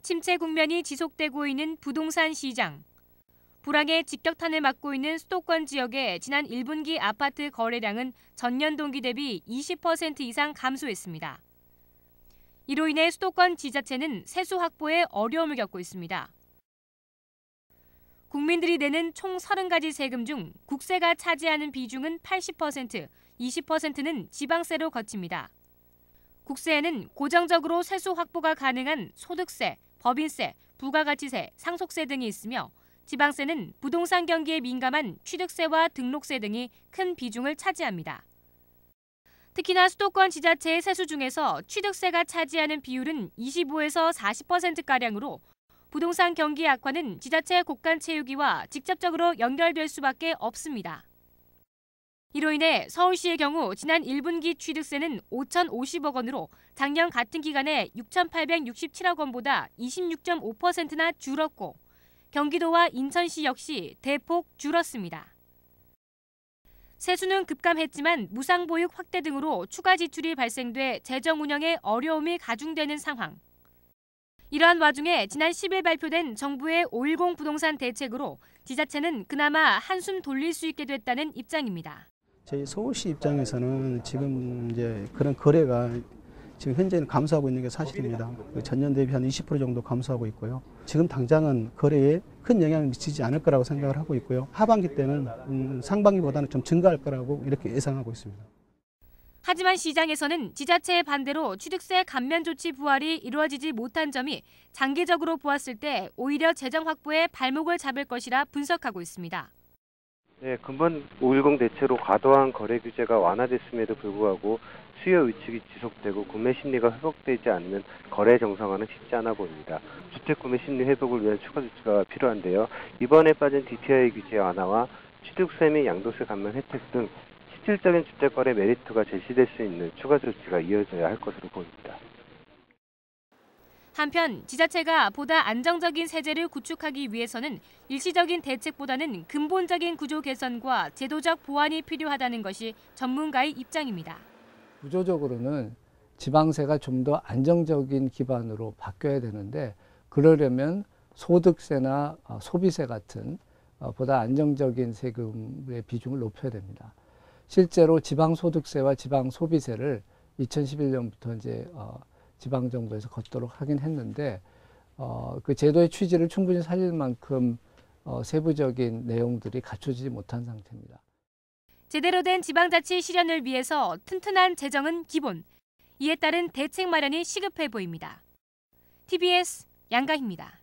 침체 국면이 지속되고 있는 부동산 시장. 불황의 직격탄을 맞고 있는 수도권 지역의 지난 1분기 아파트 거래량은 전년 동기 대비 20% 이상 감소했습니다. 이로 인해 수도권 지자체는 세수 확보에 어려움을 겪고 있습니다. 국민들이 내는 총 30가지 세금 중 국세가 차지하는 비중은 80%, 20%는 지방세로 거칩니다. 국세에는 고정적으로 세수 확보가 가능한 소득세, 법인세, 부가가치세, 상속세 등이 있으며 지방세는 부동산 경기에 민감한 취득세와 등록세 등이 큰 비중을 차지합니다. 특히나 수도권 지자체의 세수 중에서 취득세가 차지하는 비율은 25에서 40%가량으로 부동산 경기 악화는 지자체 곳간 채우기와 직접적으로 연결될 수밖에 없습니다. 이로 인해 서울시의 경우 지난 1분기 취득세는 5,050억 원으로 작년 같은 기간에 6,867억 원보다 26.5%나 줄었고 경기도와 인천시 역시 대폭 줄었습니다. 세수는 급감했지만 무상보육 확대 등으로 추가 지출이 발생돼 재정 운영에 어려움이 가중되는 상황. 이러한 와중에 지난 10일 발표된 정부의 5.10 부동산 대책으로 지자체는 그나마 한숨 돌릴 수 있게 됐다는 입장입니다. 저희 서울시 입장에서는 지금 이제 그런 거래가 지금 현재는 감소하고 있는 게 사실입니다. 전년 대비 한 20% 정도 감소하고 있고요. 지금 당장은 거래에 큰 영향을 미치지 않을 거라고 생각을 하고 있고요. 하반기 때는 상반기보다는 좀 증가할 거라고 이렇게 예상하고 있습니다. 하지만 시장에서는 지자체의 반대로 취득세 감면 조치 부활이 이루어지지 못한 점이 장기적으로 보았을 때 오히려 재정 확보에 발목을 잡을 것이라 분석하고 있습니다. 네, 근본 5.10 대체로 과도한 거래 규제가 완화됐음에도 불구하고 수요 위축이 지속되고 구매 심리가 회복되지 않는 거래 정상화는 쉽지 않아 보입니다. 주택 구매 심리 회복을 위한 추가 조치가 필요한데요. 이번에 빠진 DTI 규제 완화와 취득세 및 양도세 감면 혜택 등 실질적인 주택 거래 메리트가 제시될 수 있는 추가 조치가 이어져야 할 것으로 보입니다. 한편 지자체가 보다 안정적인 세제를 구축하기 위해서는 일시적인 대책보다는 근본적인 구조 개선과 제도적 보완이 필요하다는 것이 전문가의 입장입니다. 구조적으로는 지방세가 좀 더 안정적인 기반으로 바뀌어야 되는데 그러려면 소득세나 소비세 같은 보다 안정적인 세금의 비중을 높여야 됩니다. 실제로 지방소득세와 지방소비세를 2011년부터 이제 지방정부에서 걷도록 하긴 했는데 그 제도의 취지를 충분히 살릴 만큼 세부적인 내용들이 갖춰지지 못한 상태입니다. 제대로 된 지방자치 실현을 위해서 튼튼한 재정은 기본, 이에 따른 대책 마련이 시급해 보입니다. TBS 양가희입니다.